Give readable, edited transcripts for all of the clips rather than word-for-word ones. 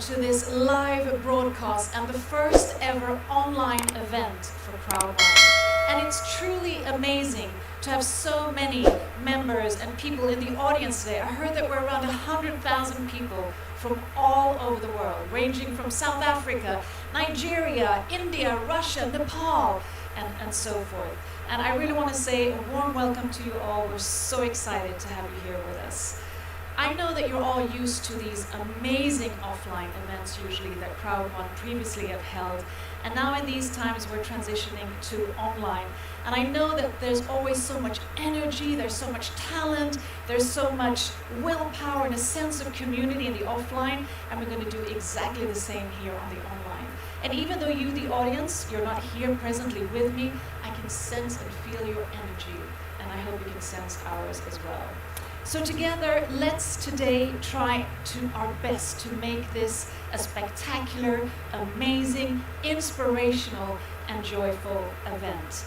To this live broadcast and the first ever online event for Crowd1. And it's truly amazing to have so many members and people in the audience today. I heard that we're around 100,000 people from all over the world, ranging from South Africa, Nigeria, India, Russia, Nepal, and so forth. And I really want to say a warm welcome to you all. We're so excited to have you here with us. I know that you're all used to these amazing offline events usually that Crowd1 previously have held, and now in these times we're transitioning to online. And I know that there's always so much energy, there's so much talent, there's so much willpower and a sense of community in the offline, and we're going to do exactly the same here on the online. And even though you, the audience, you're not here presently with me, I can sense and feel your energy, and I hope you can sense ours as well. So together, let's today try our best to make this a spectacular, amazing, inspirational, and joyful event.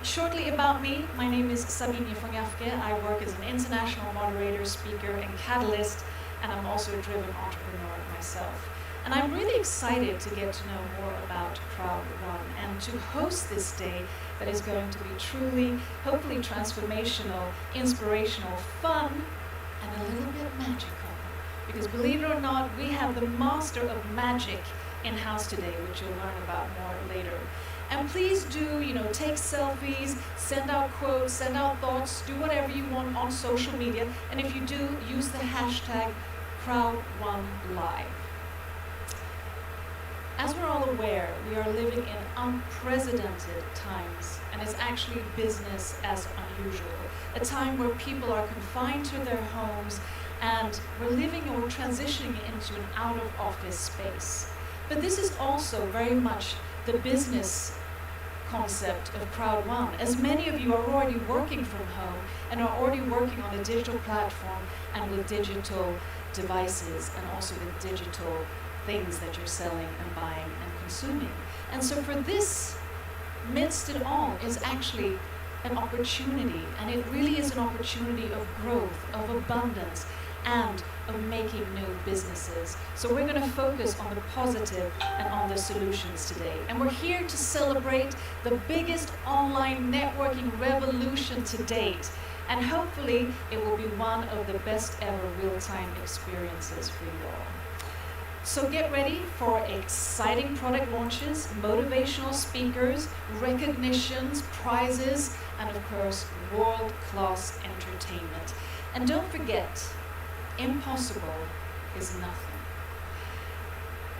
Shortly about me, my name is Sabine van Gafke. I work as an international moderator, speaker, and catalyst, and I'm also a driven entrepreneur myself. And I'm really excited to get to know more about Crowd1 and to host this day that is going to be truly, hopefully transformational, inspirational, fun, and a little bit magical. Because believe it or not, we have the master of magic in-house today, which you'll learn about more later. And please do, take selfies, send out quotes, send out thoughts, do whatever you want on social media. And if you do, use the hashtag Crowd1Live. As we're all aware, we are living in unprecedented times, and it's actually business as unusual. A time where people are confined to their homes, and we're living or transitioning into an out-of-office space. But this is also very much the business concept of Crowd1, as many of you are already working from home and are already working on a digital platform and with digital devices and also with digital things that you're selling and buying and consuming. And so for this, midst it all, is actually an opportunity, and it really is an opportunity of growth, of abundance, and of making new businesses. So we're going to focus on the positive and on the solutions today. And we're here to celebrate the biggest online networking revolution to date. And hopefully it will be one of the best ever real-time experiences for you all. So get ready for exciting product launches, motivational speakers, recognitions, prizes, and of course, world-class entertainment. And don't forget, impossible is nothing.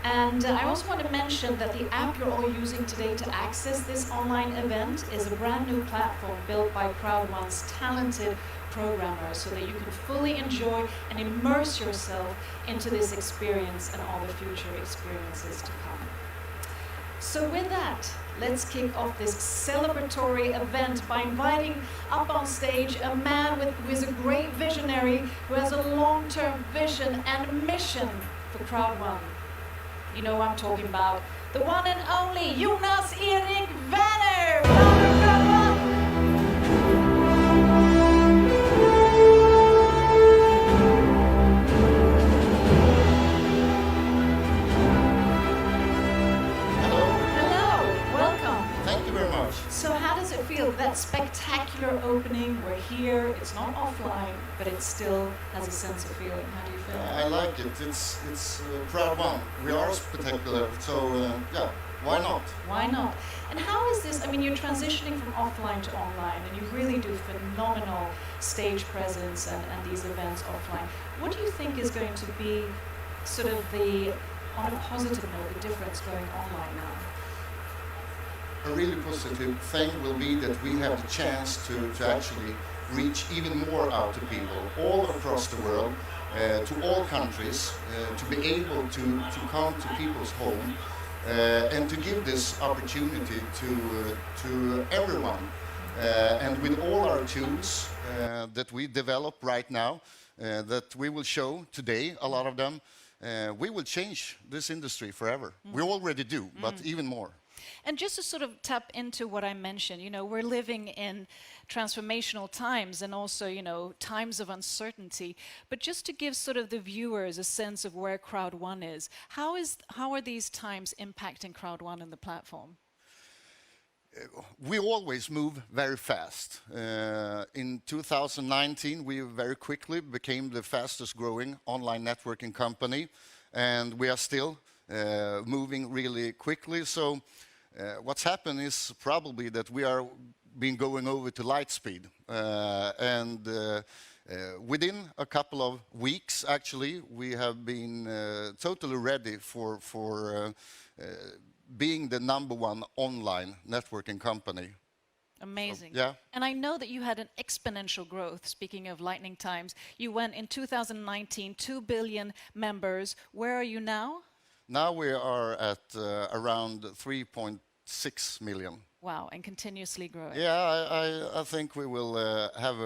And I also want to mention that the app you're all using today to access this online event is a brand new platform built by Crowd1's talented programmers so that you can fully enjoy and immerse yourself into this experience and all the future experiences to come. So with that, let's kick off this celebratory event by inviting up on stage a man who is a great visionary, who has a long-term vision and mission for Crowd1. You know what I'm talking about. The one and only Jonas Erik Werner, founder of Crowd1. that spectacular opening. We're here. It's not offline, but it still has a sense of feeling. How do you feel? I like it. It's Crowd One. We are spectacular, so yeah, why not? Why not? And how is this? I mean, you're transitioning from offline to online, and you really do phenomenal stage presence and these events offline. What do you think is going to be sort of the, on a positive note, the difference going online now? A really positive thing will be that we have the chance to actually reach even more out to people all across the world, to all countries, to be able to come to people's home and to give this opportunity to everyone. And with all our tools that we develop right now, that we will show today, a lot of them, we will change this industry forever. We already do, but even more. And just to sort of tap into what I mentioned, you know, we're living in transformational times and also, you know, times of uncertainty. But just to give sort of the viewers a sense of where Crowd One is, how are these times impacting Crowd One and the platform? We always move very fast. In 2019, we very quickly became the fastest growing online networking company, and we are still moving really quickly. So what's happened is probably that we are been going over to light speed. Within a couple of weeks, actually, we have been totally ready for being the #1 online networking company. Amazing. So, yeah. And I know that you had an exponential growth, speaking of lightning times. You went in 2019, 2 billion members. Where are you now? Now we are at around 3.6 million. Wow, and continuously growing. Yeah, I think we will have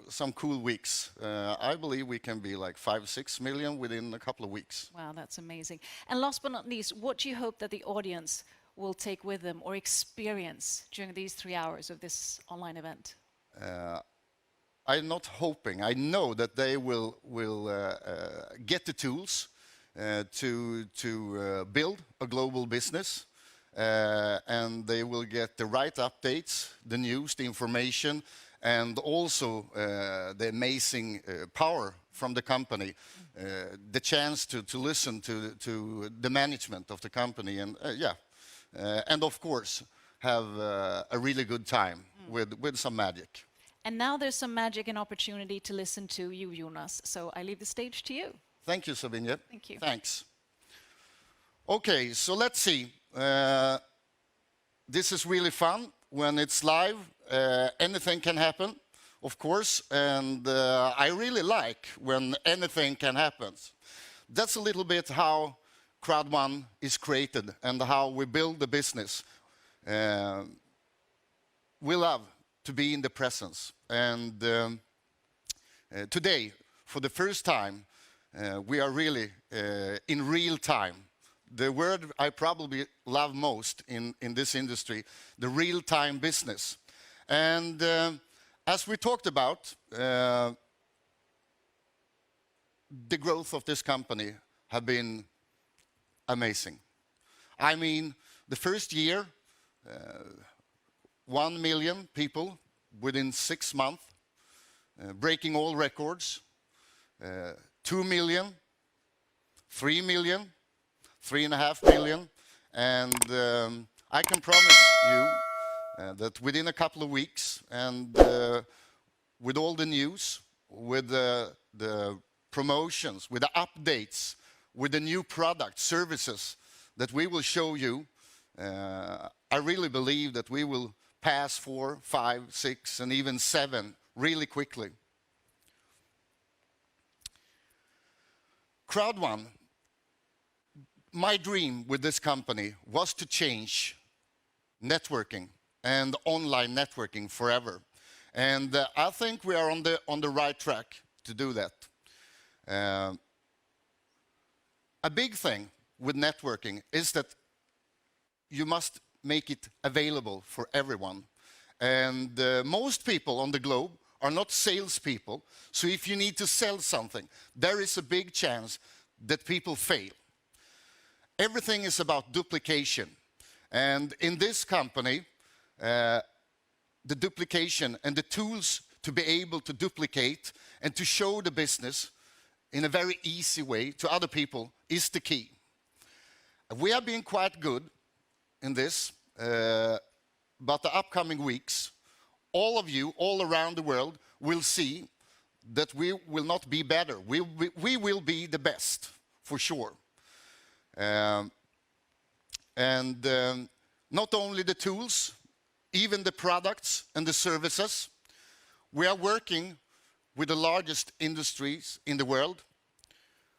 some cool weeks. I believe we can be like 5-6 million within a couple of weeks. Wow, that's amazing. And last but not least, what do you hope that the audience will take with them or experience during these 3 hours of this online event? I'm not hoping. I know that they will get the tools to build a global business, and they will get the right updates, the news, the information, and also the amazing power from the company, the chance to listen to the management of the company, and and of course have a really good time with some magic. And now there's some magic and opportunity to listen to you, Jonas. So I leave the stage to you. Thank you, Sabine. Thank you. Thanks. Okay, so let's see. This is really fun. When it's live, anything can happen, of course, and I really like when anything can happen. That's a little bit how Crowd One is created and how we build the business. We love to be in the presence, and today, for the first time, we are really in real time. The word I probably love most in this industry, the real-time business. And as we talked about, the growth of this company have been amazing. I mean, the first year, 1 million people within 6 months, breaking all records, 2 million, 3 million, 3.5 million, and I can promise you that within a couple of weeks, and with all the news, with the promotions, with the updates, with the new products, services that we will show you, I really believe that we will pass 4, 5, 6, and even 7 really quickly. Crowd One, my dream with this company was to change networking and online networking forever. And I think we are on the right track to do that. A big thing with networking is that you must make it available for everyone. And most people on the globe are not salespeople. So if you need to sell something, there is a big chance that people fail. Everything is about duplication. And in this company, the duplication and the tools to be able to duplicate and to show the business in a very easy way to other people is the key. We have been quite good in this, but the upcoming weeks, all of you all around the world will see that we will not be better. We will be the best, for sure. Not only the tools, even the products and the services. We are working with the largest industries in the world.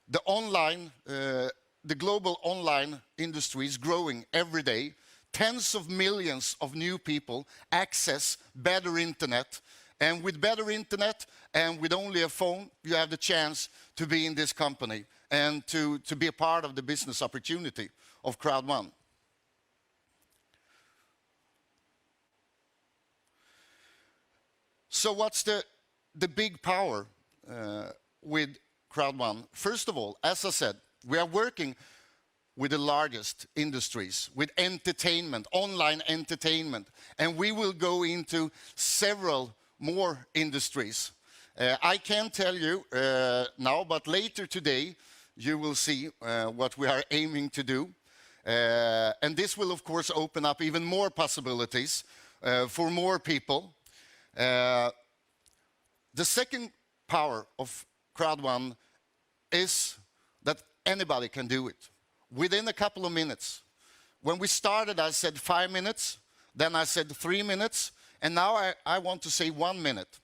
The global online industry is growing every day. Tens of millions of new people access better internet. And with better internet and with only a phone, you have the chance to be in this company and to be a part of the business opportunity of Crowd1. So what's the big power with Crowd1? First of all, as I said, we are working with the largest industries, with entertainment, online entertainment, and we will go into several more industries. I can't tell you now, but later today you will see what we are aiming to do. And this will, of course, open up even more possibilities for more people. The second power of Crowd1 is that anybody can do it within a couple of minutes. When we started, I said 5 minutes, then I said 3 minutes, and now I want to say 1 minute.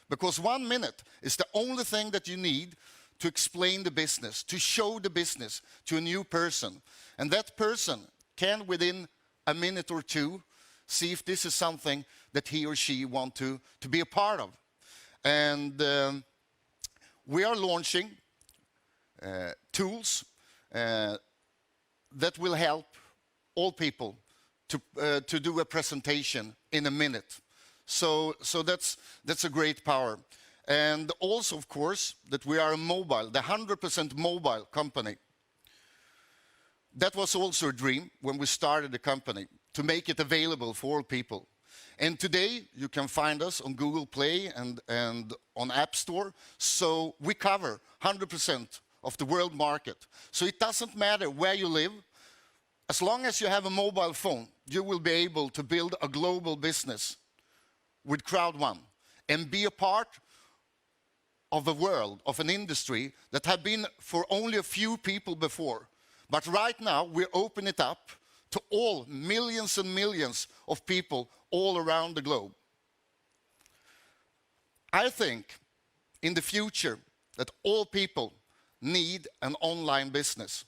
Because 1 minute is the only thing that you need to explain the business, to show the business to a new person. And that person can, within a minute or two, see if this is something that he or she want to be a part of. And we are launching tools that will help all people to do a presentation in a minute. So that's a great power. And also, of course, that we are a mobile, the 100% mobile company. That was also a dream when we started the company, to make it available for all people. And today, you can find us on Google Play and on App Store. So we cover 100% of the world market. So it doesn't matter where you live. As long as you have a mobile phone, you will be able to build a global business with Crowd1 and be a part of a world, of an industry that had been for only a few people before. But right now, we open it up to all millions and millions of people all around the globe. I think in the future that all people need an online business.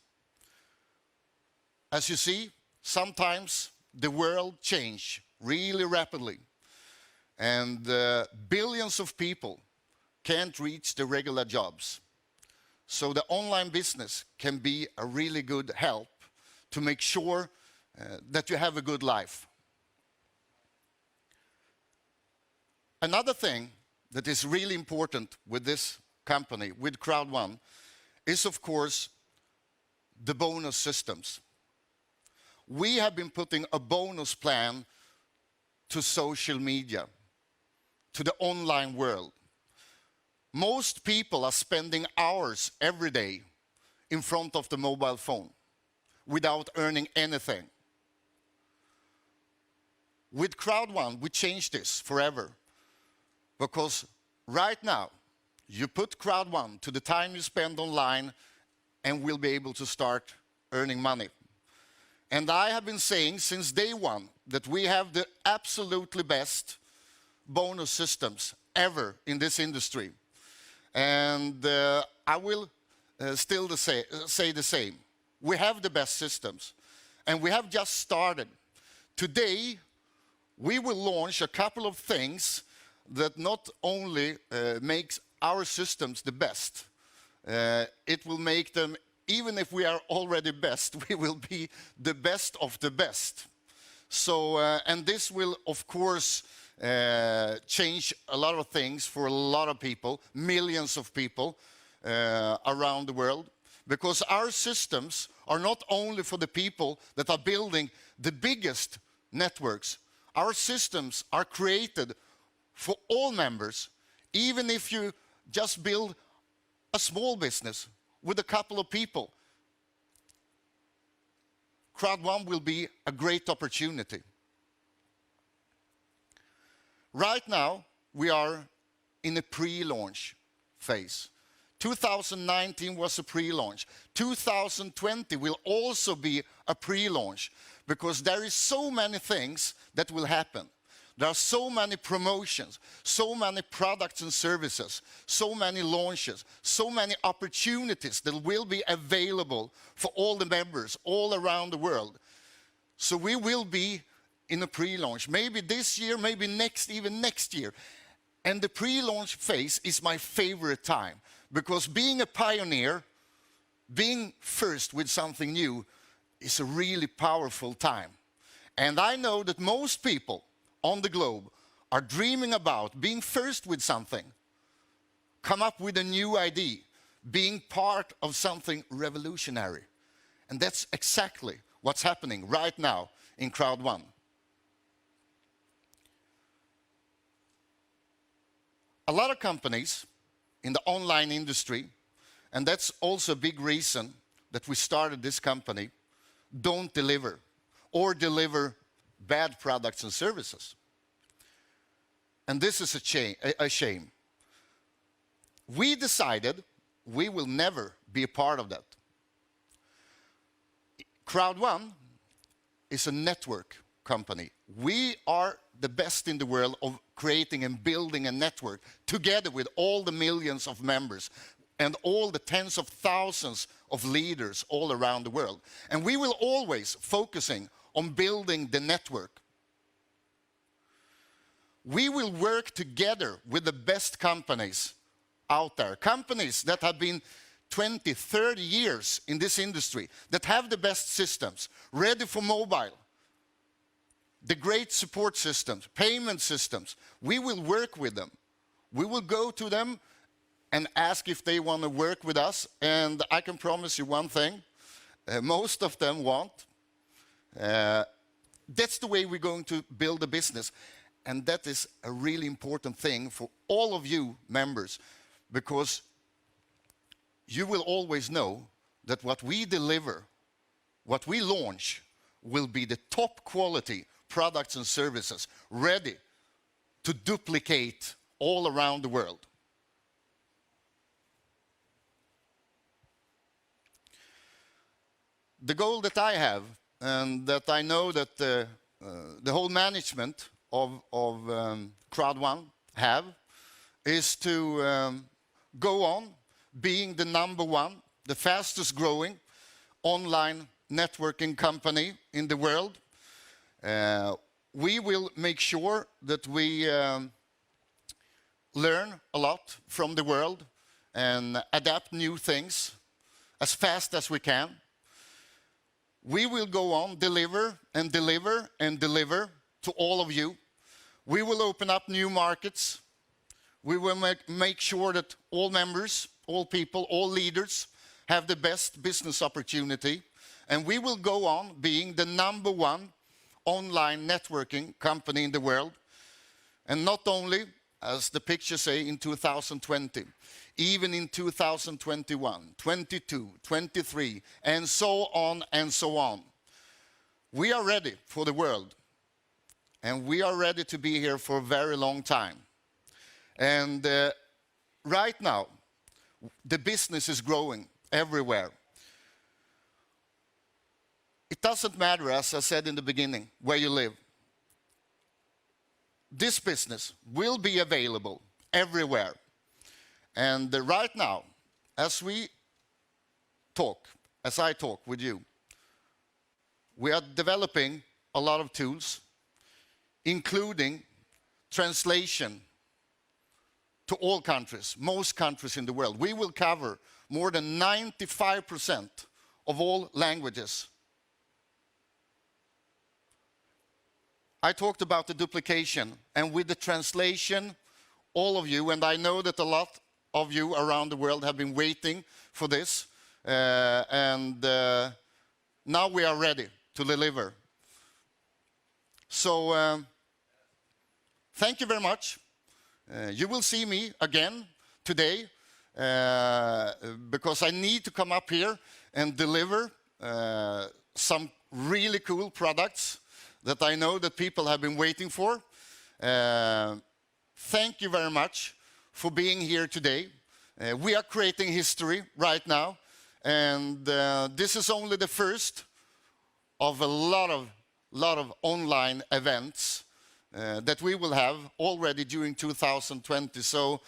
As you see, sometimes the world changes really rapidly, and billions of people can't reach the regular jobs. So the online business can be a really good help to make sure that you have a good life. Another thing that is really important with this company, with Crowd1, is of course the bonus systems. We have been putting a bonus plan to social media, to the online world. Most people are spending hours every day in front of the mobile phone without earning anything. With Crowd1, we changed this forever, because right now, you put Crowd1 to the time you spend online and we'll be able to start earning money. And I have been saying since day one that we have the absolutely best bonus systems ever in this industry. And I will still say the same. We have the best systems, and we have just started. Today, we will launch a couple of things that not only makes our systems the best, it will make them, even if we are already best, we will be the best of the best. So, and this will, of course, change a lot of things for a lot of people, millions of people around the world, because our systems are not only for the people that are building the biggest networks. Our systems are created for all members, even if you just build a small business with a couple of people. Crowd1 will be a great opportunity. Right now, we are in a pre-launch phase. 2019 was a pre-launch. 2020 will also be a pre-launch because there is so many things that will happen. There are so many promotions, so many products and services, so many launches, so many opportunities that will be available for all the members all around the world. So we will be in a pre-launch, maybe this year, maybe next, even next year. And the pre-launch phase is my favorite time because being a pioneer, being first with something new is a really powerful time. And I know that most people on the globe are dreaming about being first with something, come up with a new idea, being part of something revolutionary. And that's exactly what's happening right now in Crowd1. A lot of companies in the online industry, and that's also a big reason that we started this company, don't deliver or deliver bad products and services. And this is a shame. We decided we will never be a part of that. Crowd1 is a network company. We are the best in the world of creating and building a network together with all the millions of members and all the tens of thousands of leaders all around the world. And we will always focusing on building the network. We will work together with the best companies out there. Companies that have been 20, 30 years in this industry, that have the best systems, ready for mobile, the great support systems, payment systems. We will work with them. We will go to them and ask if they want to work with us. And I can promise you one thing, most of them won't. That's the way we're going to build a business. And that is a really important thing for all of you members, because you will always know that what we deliver, what we launch, will be the top quality products and services ready to duplicate all around the world. The goal that I have, and that I know that the whole management of Crowd1 have, is to go on being the #1, the fastest growing online networking company in the world. We will make sure that we learn a lot from the world and adapt new things as fast as we can. We will go on, deliver and deliver and deliver to all of you. We will open up new markets. We will make sure that all members, all people, all leaders have the best business opportunity. And we will go on being the #1 online networking company in the world. And not only, as the pictures say, in 2020, even in 2021, 22, 23, and so on and so on. We are ready for the world. And we are ready to be here for a very long time. And right now, the business is growing everywhere. It doesn't matter, as I said in the beginning, where you live. This business will be available everywhere. And right now, as we talk, as I talk with you, we are developing a lot of tools, including translation to all countries, most countries in the world. We will cover more than 95% of all languages. I talked about the duplication, and with the translation, all of you, and I know that a lot of you around the world have been waiting for this, and now we are ready to deliver. So thank you very much. You will see me again today because I need to come up here and deliver some really cool products that I know that people have been waiting for. Thank you very much for being here today. We are creating history right now, and this is only the first of a lot of online events that we will have already during 2020. So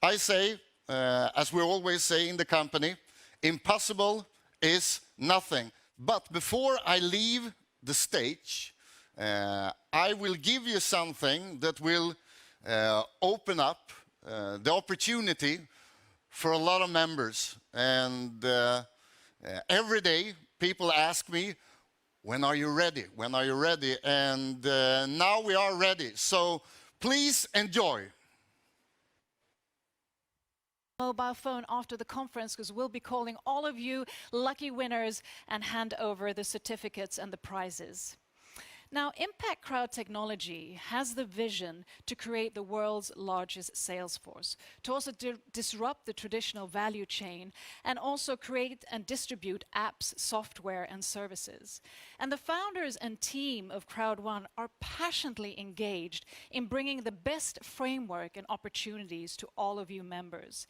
I say, as we always say in the company, impossible is nothing. But before I leave the stage, I will give you something that will open up the opportunity for a lot of members. And every day people ask me, when are you ready? When are you ready? And now we are ready. So please enjoy. Mobile phone after the conference, because we'll be calling all of you lucky winners and hand over the certificates and the prizes. Now, Impact Crowd Technology has the vision to create the world's largest sales force, to also disrupt the traditional value chain, and also create and distribute apps, software, and services. And the founders and team of Crowd1 are passionately engaged in bringing the best framework and opportunities to all of you members.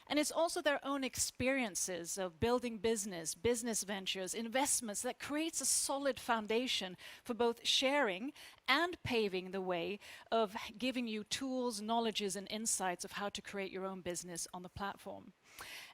And it's also their own experiences of building business, business ventures, investments that creates a solid foundation for both sharing and paving the way of giving you tools, knowledges, and insights of how to create your own business on the platform.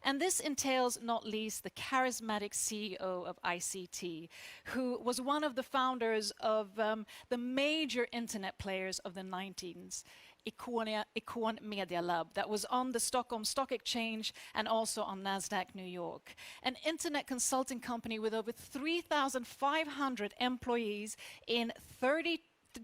And this entails not least the charismatic CEO of ICT, who was one of the founders of the major internet players of the 19s. Icon Media Lab, that was on the Stockholm Stock Exchange and also on NASDAQ New York. An internet consulting company with over 3,500 employees in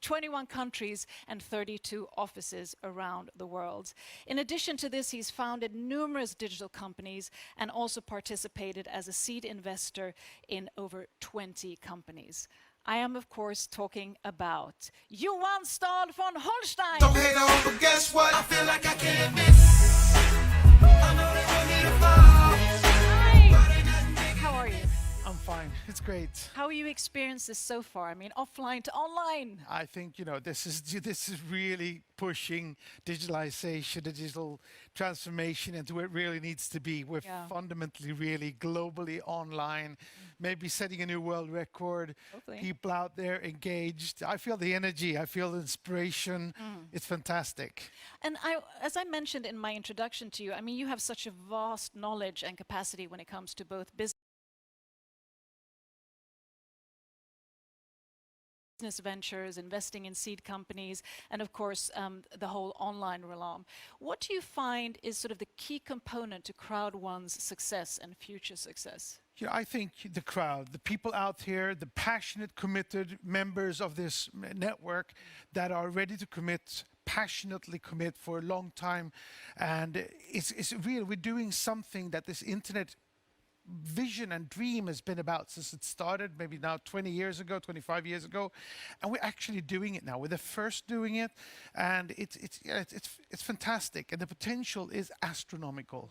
21 countries and 32 offices around the world. In addition to this, he's founded numerous digital companies and also participated as a seed investor in over 20 companies. I am, of course, talking about Johan Stahl von Holstein. Don't hate on, but guess what? I feel like I can't miss. I know they want me to fall. Hi! How are you? I'm fine. It's great. How you experienced this so far? I mean, offline to online. I think, you know, this is really pushing digitalization, digital transformation into where it really needs to be. We're fundamentally really globally online, maybe setting a new world record. Hopefully. People out there engaged. I feel the energy. I feel the inspiration. It's fantastic. And as I mentioned in my introduction to you, I mean, you have such a vast knowledge and capacity when it comes to both business ventures, investing in seed companies, and of course, the whole online realm. What do you find is sort of the key component to Crowd1's success and future success? You know, I think the crowd, the people out here, the passionate, committed members of this network that are ready to commit, passionately commit for a long time. And it's real. We're doing something that this internet vision and dream has been about since it started, maybe now 20 years ago, 25 years ago, and we're actually doing it now. We're the first doing it, and it's fantastic, and the potential is astronomical.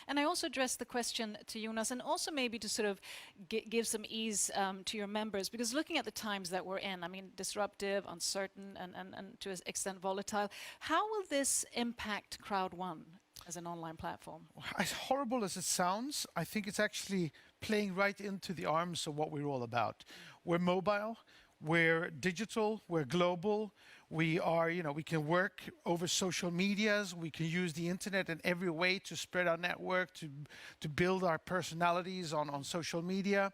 And I also addressed the question to Jonas, and also maybe to sort of give some ease to your members, because looking at the times that we're in, I mean, disruptive, uncertain, and to an extent volatile, how will this impact Crowd1 as an online platform? As horrible as it sounds, I think it's actually playing right into the arms of what we're all about. We're mobile, we're digital, we're global. We are, you know, we can work over social medias. We can use the internet in every way to spread our network, to build our personalities on social media.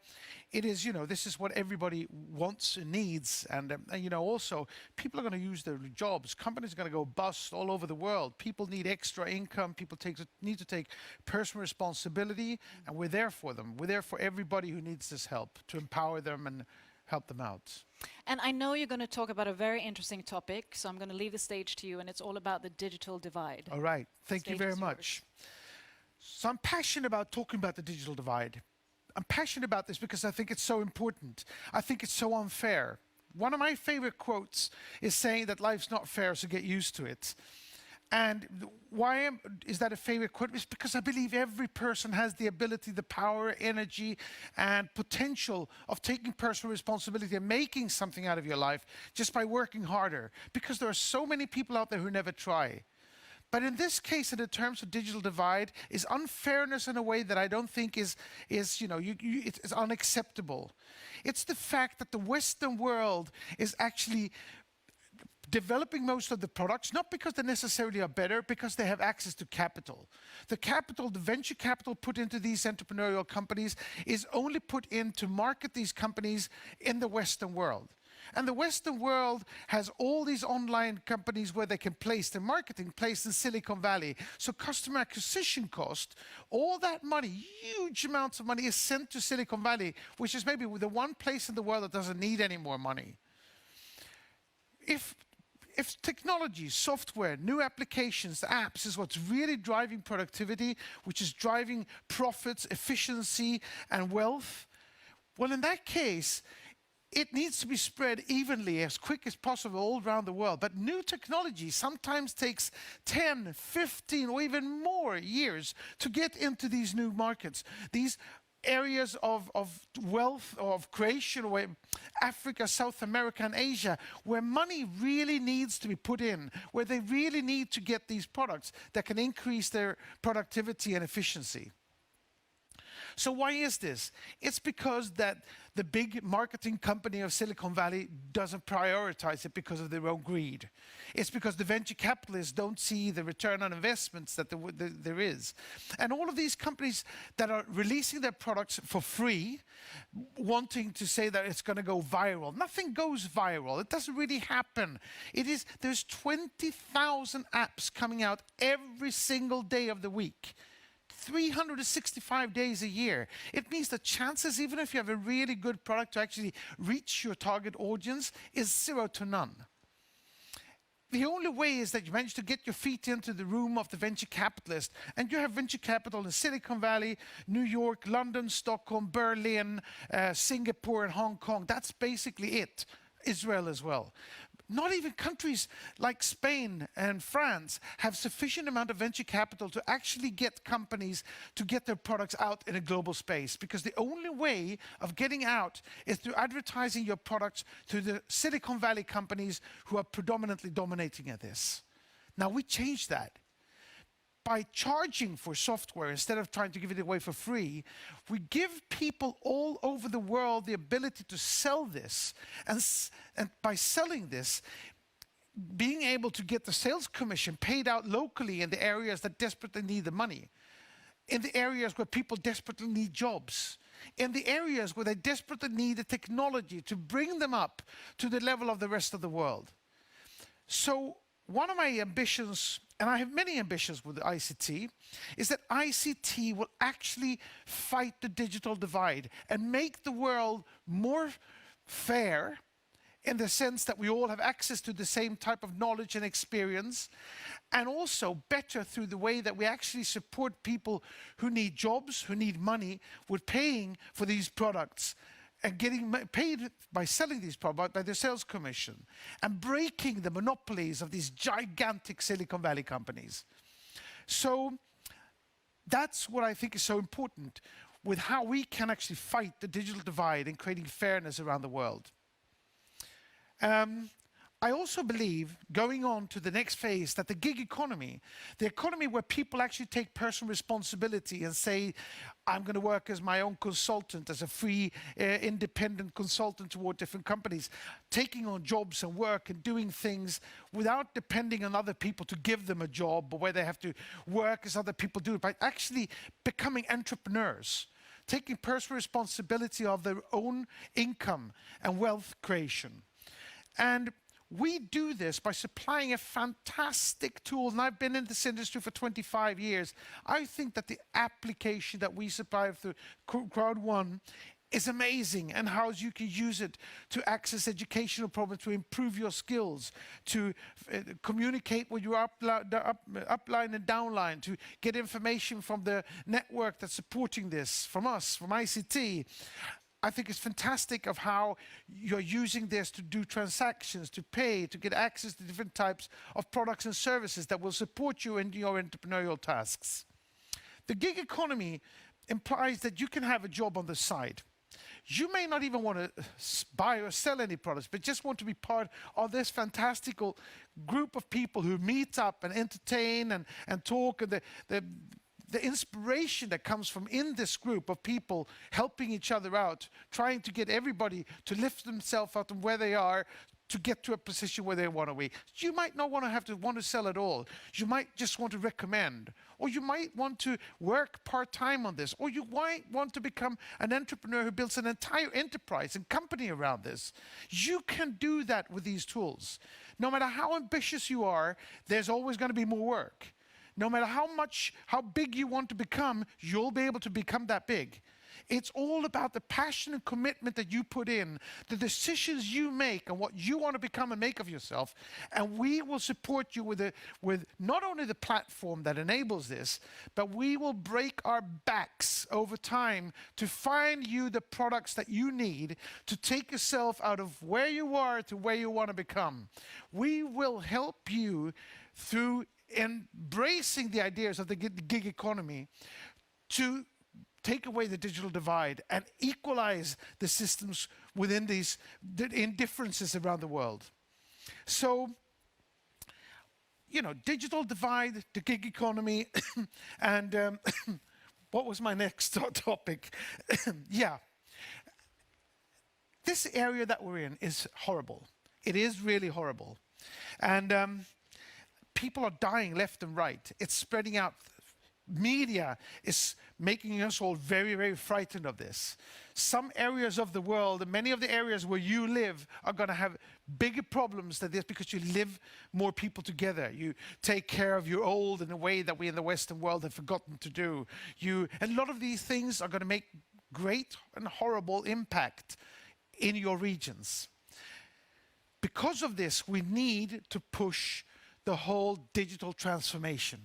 It is, you know, this is what everybody wants and needs. And you know, also, people are going to use their jobs. Companies are going to go bust all over the world. People need extra income. People need to take personal responsibility, and we're there for them. We're there for everybody who needs this help, to empower them and help them out. And I know you're going to talk about a very interesting topic, so I'm going to leave the stage to you, and it's all about the digital divide. All right. Thank you very Stage is much. So I'm passionate about talking about the digital divide. I'm passionate about this because I think it's so important. I think it's so unfair. One of my favorite quotes is saying that life's not fair, so get used to it. And is that a favorite quote? It's because I believe every person has the ability, the power, energy, and potential of taking personal responsibility and making something out of your life just by working harder. Because there are so many people out there who never try. But in this case, in the terms of digital divide, is unfairness in a way that I don't think is it's unacceptable. It's the fact that the Western world is actually developing most of the products, not because they necessarily are better, because they have access to capital. The capital, the venture capital put into these entrepreneurial companies is only put in to market these companies in the Western world. And the Western world has all these online companies where they can place their marketing, placed in Silicon Valley. So customer acquisition cost, all that money, huge amounts of money is sent to Silicon Valley, which is maybe the one place in the world that doesn't need any more money. If technology, software, new applications, apps is what's really driving productivity, which is driving profits, efficiency, and wealth, well, in that case, it needs to be spread evenly as quick as possible all around the world. But new technology sometimes takes 10, 15, or even more years to get into these new markets. These areas of wealth, of creation, where Africa, South America, and Asia, where money really needs to be put in, where they really need to get these products that can increase their productivity and efficiency. So why is this? It's because that the big marketing company of Silicon Valley doesn't prioritize it because of their own greed. It's because the venture capitalists don't see the return on investments that there is. And all of these companies that are releasing their products for free, wanting to say that it's going to go viral. Nothing goes viral. It doesn't really happen. There's 20,000 apps coming out every single day of the week. 365 days a year. It means the chances, even if you have a really good product, to actually reach your target audience is 0 to none. The only way is that you manage to get your feet into the room of the venture capitalist, and you have venture capital in Silicon Valley, New York, London, Stockholm, Berlin, Singapore, and Hong Kong. That's basically it. Israel as well. Not even countries like Spain and France have sufficient amount of venture capital to actually get companies to get their products out in a global space, because the only way of getting out is through advertising your products to the Silicon Valley companies who are predominantly dominating at this. Now we change that. By charging for software instead of trying to give it away for free, we give people all over the world the ability to sell this. And by selling this, being able to get the sales commission paid out locally in the areas that desperately need the money, in the areas where people desperately need jobs, in the areas where they desperately need the technology to bring them up to the level of the rest of the world. So one of my ambitions, and I have many ambitions with ICT, is that ICT will actually fight the digital divide and make the world more fair, in the sense that we all have access to the same type of knowledge and experience, and also better through the way that we actually support people who need jobs, who need money, with paying for these products and getting paid by selling these products by their sales commission, and breaking the monopolies of these gigantic Silicon Valley companies. So that's what I think is so important with how we can actually fight the digital divide and creating fairness around the world. I also believe, going on to the next phase, that the gig economy, the economy where people actually take personal responsibility and say, I'm going to work as my own consultant, as a free, independent consultant toward different companies, taking on jobs and work and doing things without depending on other people to give them a job, or where they have to work as other people do it, but actually becoming entrepreneurs, taking personal responsibility of their own income and wealth creation. And we do this by supplying a fantastic tool, and I've been in this industry for 25 years. I think that the application that we supply through Crowd1 is amazing, and how you can use it to access educational problems, to improve your skills, to communicate with your upline and downline, to get information from the network that's supporting this, from us, from ICT. I think it's fantastic of how you're using this to do transactions, to pay, to get access to different types of products and services that will support you in your entrepreneurial tasks. The gig economy implies that you can have a job on the side. You may not even want to buy or sell any products, but just want to be part of this fantastical group of people who meet up and entertain and talk, and the inspiration that comes from in this group of people helping each other out, trying to get everybody to lift themselves out of where they are to get to a position where they want to be. You might not want to sell at all. You might just want to recommend, or you might want to work part-time on this, or you might want to become an entrepreneur who builds an entire enterprise and company around this. You can do that with these tools. No matter how ambitious you are, there's always going to be more work. No matter how big you want to become, you'll be able to become that big. It's all about the passion and commitment that you put in, the decisions you make and what you want to become and make of yourself. And we will support you with not only the platform that enables this, but we will break our backs over time to find you the products that you need to take yourself out of where you are to where you want to become. We will help you through embracing the ideas of the gig economy to take away the digital divide and equalize the systems within these indifferences around the world. So, digital divide, the gig economy, and what was my next topic? Yeah. This area that we're in is horrible. It is really horrible. And people are dying left and right. It's spreading out. Media is making us all very, very frightened of this. Some areas of the world, and many of the areas where you live, are going to have bigger problems than this because you live more people together. You take care of your old in a way that we in the Western world have forgotten to do. And a lot of these things are going to make great and horrible impact in your regions. Because of this, we need to push the whole digital transformation.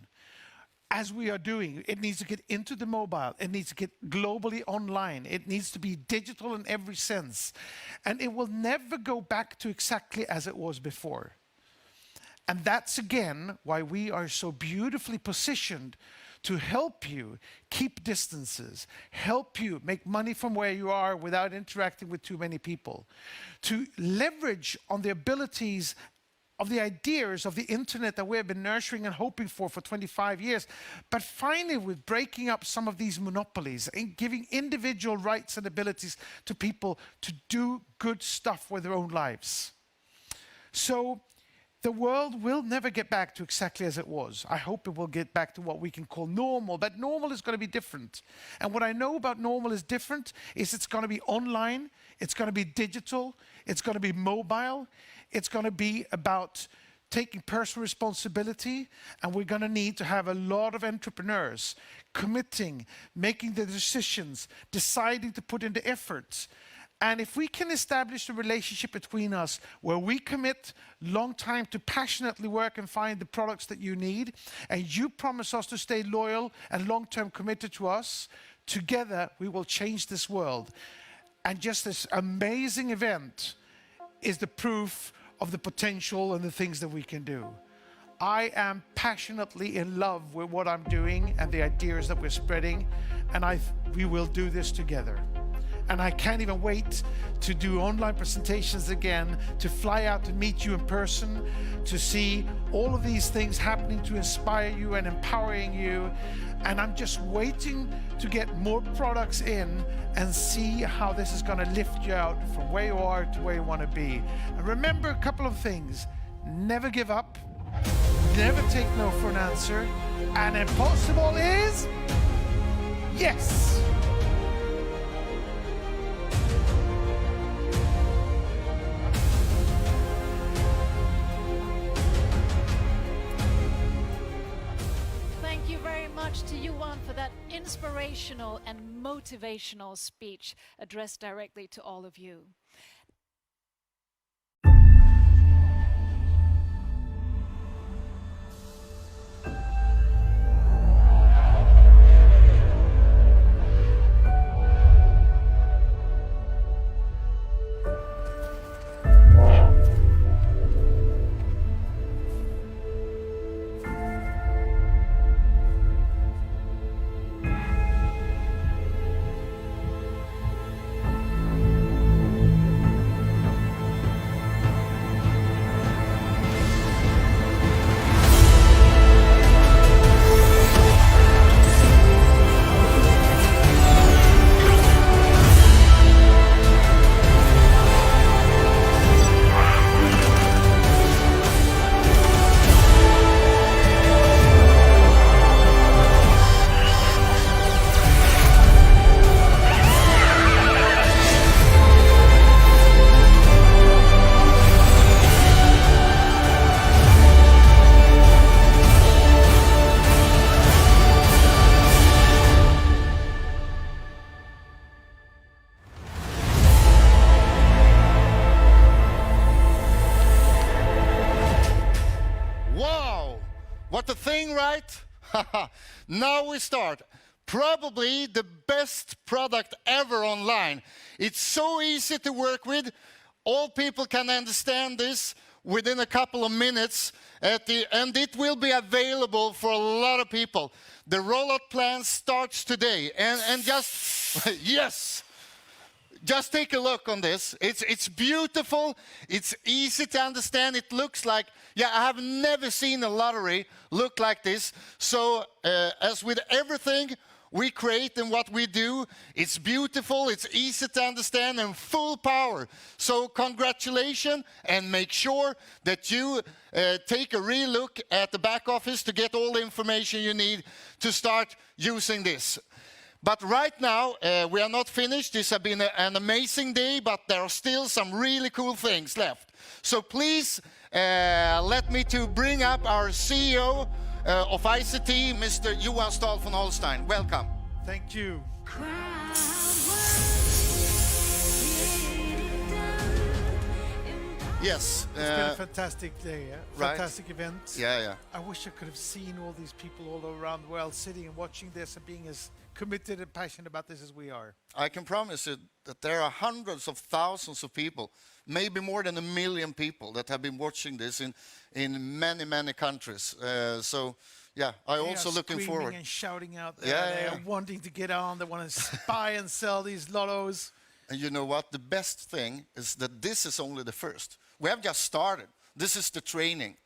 As we are doing, it needs to get into the mobile, it needs to get globally online, it needs to be digital in every sense. And it will never go back to exactly as it was before. And that's again why we are so beautifully positioned to help you keep distances, help you make money from where you are without interacting with too many people, to leverage on the abilities of the ideas of the internet that we have been nurturing and hoping for 25 years, but finally with breaking up some of these monopolies and giving individual rights and abilities to people to do good stuff with their own lives. So the world will never get back to exactly as it was. I hope it will get back to what we can call normal, but normal is going to be different. And what I know about normal is different is it's going to be online, it's going to be digital, it's going to be mobile, it's going to be about taking personal responsibility, and we're going to need to have a lot of entrepreneurs committing, making the decisions, deciding to put in the efforts. And if we can establish a relationship between us where we commit long time to passionately work and find the products that you need, and you promise us to stay loyal and long-term committed to us, together we will change this world. And just this amazing event is the proof of the potential and the things that we can do. I am passionately in love with what I'm doing and the ideas that we're spreading, and we will do this together. And I can't even wait to do online presentations again, to fly out to meet you in person, to see all of these things happening to inspire you and empowering you. And I'm just waiting to get more products in and see how this is going to lift you out from where you are to where you want to be. And remember a couple of things. Never give up. Never take no for an answer. And impossible is yes. To you, Juan, for that inspirational and motivational speech addressed directly to all of you. right? Now we start. Probably the best product ever online. It's so easy to work with. All people can understand this within a couple of minutes, and it will be available for a lot of people. The rollout plan starts today, and just, yes, just take a look on this. It's beautiful, it's easy to understand, it looks like, yeah, I have never seen a lottery look like this. So, as with everything we create and what we do, it's beautiful, it's easy to understand, and full power. So congratulations, and make sure that you take a real look at the back office to get all the information you need to start using this. But right now, we are not finished. This has been an amazing day, but there are still some really cool things left. So please, let me to bring up our CEO of ICT, Mr. Johan Stahl von Holstein. Welcome. Thank you. Yes. It's been a fantastic day, right. Fantastic event. Yeah. I wish I could have seen all these people all around the world sitting and watching this and being as committed and passionate about this as we are. I can promise you that there are hundreds of thousands of people, maybe more than 1 million people that have been watching this in many countries. So, yeah, I'm also looking forward. Screaming and shouting out there. Yeah, They are wanting to get on. They want to spy and sell these lottos. And you know what? The best thing is that this is only the first. We have just started. This is the training.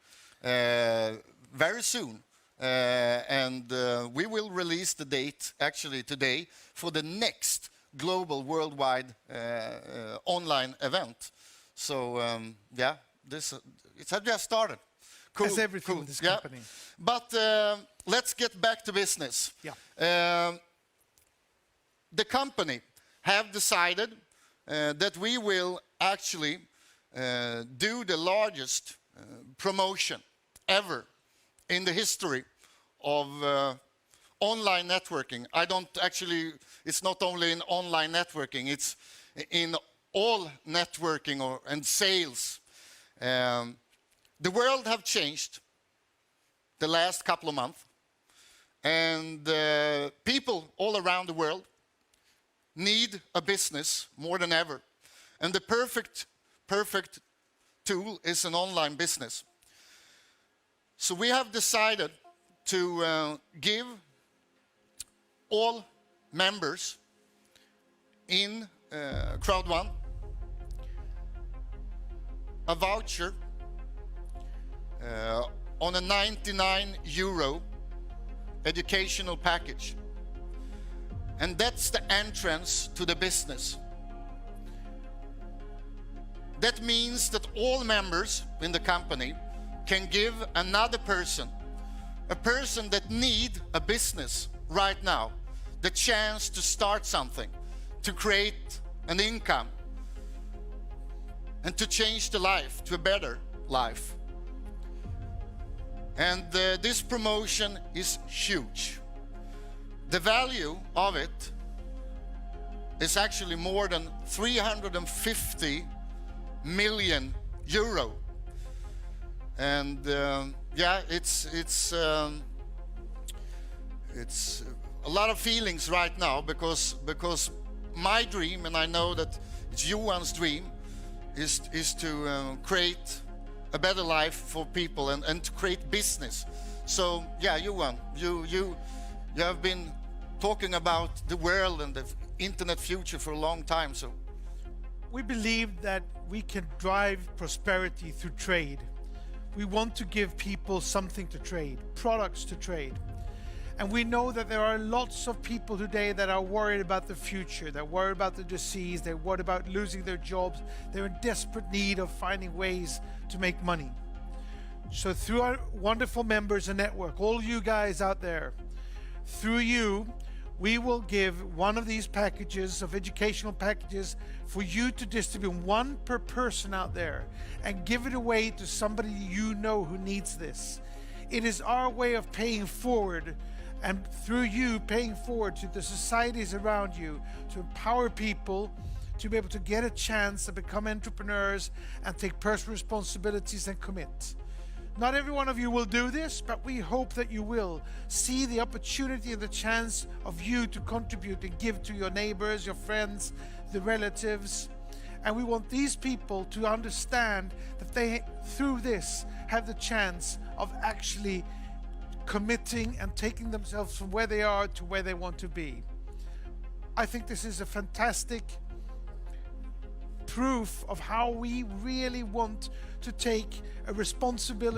Very soon. And we will release the date, actually today, for the next global worldwide online event. So, yeah, it has just started. Cool, As everything cool. with this company. Yeah. But let's get back to business. Yeah. The company have decided that we will actually do the largest promotion ever in the history of online networking. It's not only in online networking, it's in all networking and sales. The world have changed the last couple of months, and people all around the world need a business more than ever. And the perfect tool is an online business. So we have decided to give all members in Crowd1 a voucher on a €99 educational package. And that's the entrance to the business. That means that all members in the company can give another person, a person that need a business right now, the chance to start something, to create an income, and to change the life to a better life. And this promotion is huge. The value of it is actually more than €350 million. And yeah, it's a lot of feelings right now because my dream, and I know that it's Johan's dream, is to create a better life for people and to create business. So yeah, Johan, you have been talking about the world and the internet future for a long time. So We believe that we can drive prosperity through trade. We want to give people something to trade, products to trade. And we know that there are lots of people today that are worried about the future, they're worried about the disease, they're worried about losing their jobs, they're in desperate need of finding ways to make money. So through our wonderful members and network, all you guys out there, through you, we will give one of these packages of educational packages for you to distribute, one per person out there, and give it away to somebody you know who needs this. It is our way of paying forward, and through you paying forward to the societies around you, to empower people to be able to get a chance to become entrepreneurs and take personal responsibilities and commit. Not every one of you will do this, but we hope that you will see the opportunity and the chance of you to contribute and give to your neighbors, your friends, the relatives. And we want these people to understand that they, through this, have the chance of actually committing and taking themselves from where they are to where they want to be. I think this is a fantastic proof of how we really want to take a responsible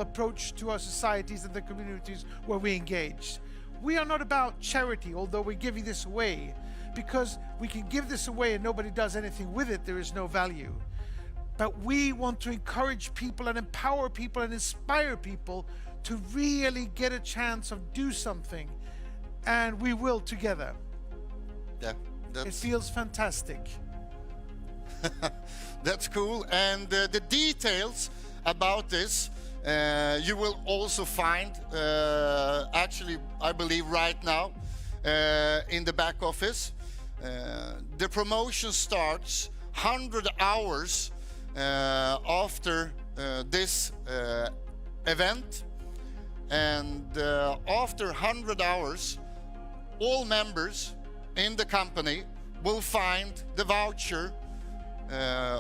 approach to our societies and the communities where we engage. We are not about charity, although we're giving this away, because we can give this away and nobody does anything with it, there is no value. But we want to encourage people and empower people and inspire people to really get a chance of do something, and we will together. Yeah, It feels fantastic. That's cool. And the details about this you will also find actually, I believe right now in the back office. The promotion starts 100 hours after this event, and after 100 hours all members in the company will find the voucher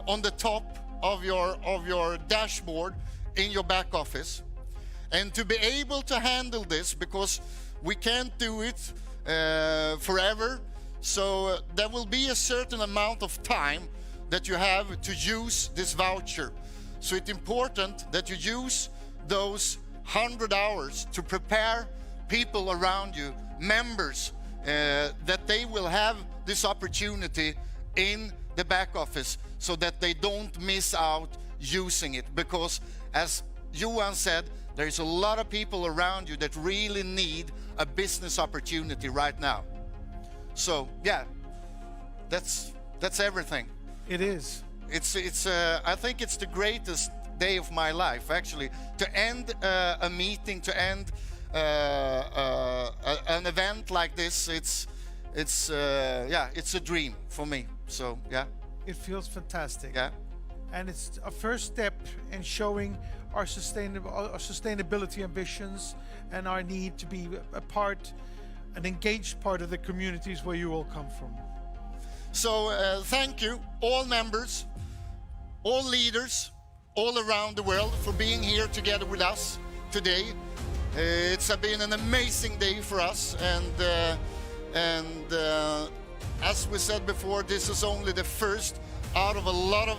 on the top of your dashboard in your back office. And to be able to handle this, because we can't do it forever, so there will be a certain amount of time that you have to use this voucher. So it's important that you use those 100 hours to prepare people around you, members, that they will have this opportunity in the back office, so that they don't miss out using it. Because as Johan said, there is a lot of people around you that really need a business opportunity right now. So yeah, that's everything. It is. It's I think it's the greatest day of my life, actually, to end a meeting, to end an event like this. It's a dream for me. So yeah, It feels fantastic. yeah, And it's a first step in showing our sustainability ambitions and our need to be a part, an engaged part of the communities where you all come from. so thank you all members, all leaders all around the world for being here together with us today. It's been an amazing day for us, and as we said before, this is only the first out of a lot of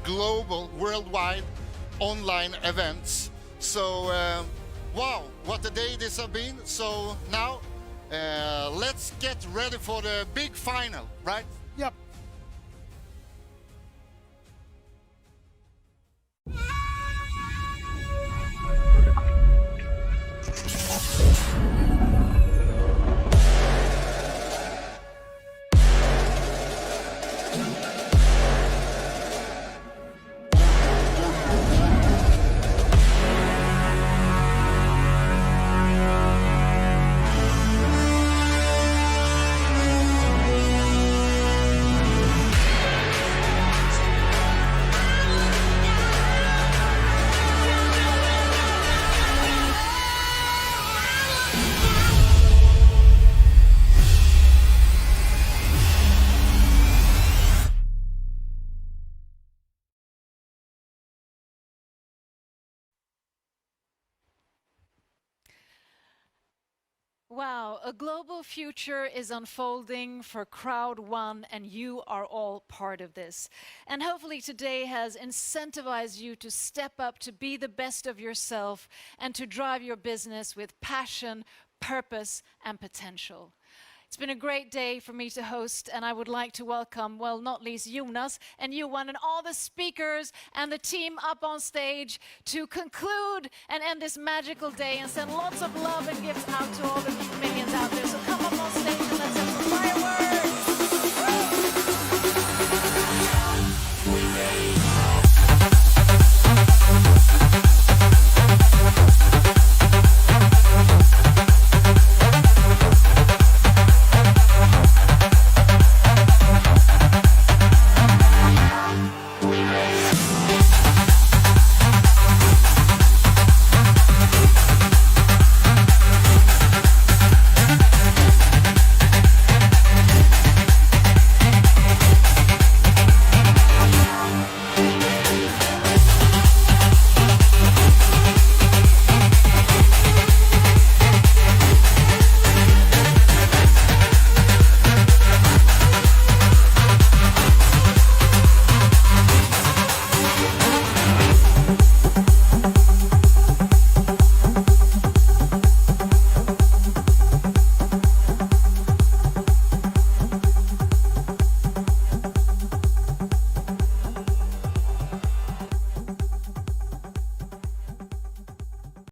global, worldwide online events. So wow, what a day this has been. So now let's get ready for the big final, right? Yep. Wow, a global future is unfolding for Crowd One, and you are all part of this. And hopefully today has incentivized you to step up, to be the best of yourself, and to drive your business with passion, purpose, and potential. It's been a great day for me to host, and I would like to welcome, well, not least Jonas and Johan and all the speakers and the team up on stage to conclude and end this magical day and send lots of love and gifts out to all the millions out there. So come up on stage and let's have some fireworks.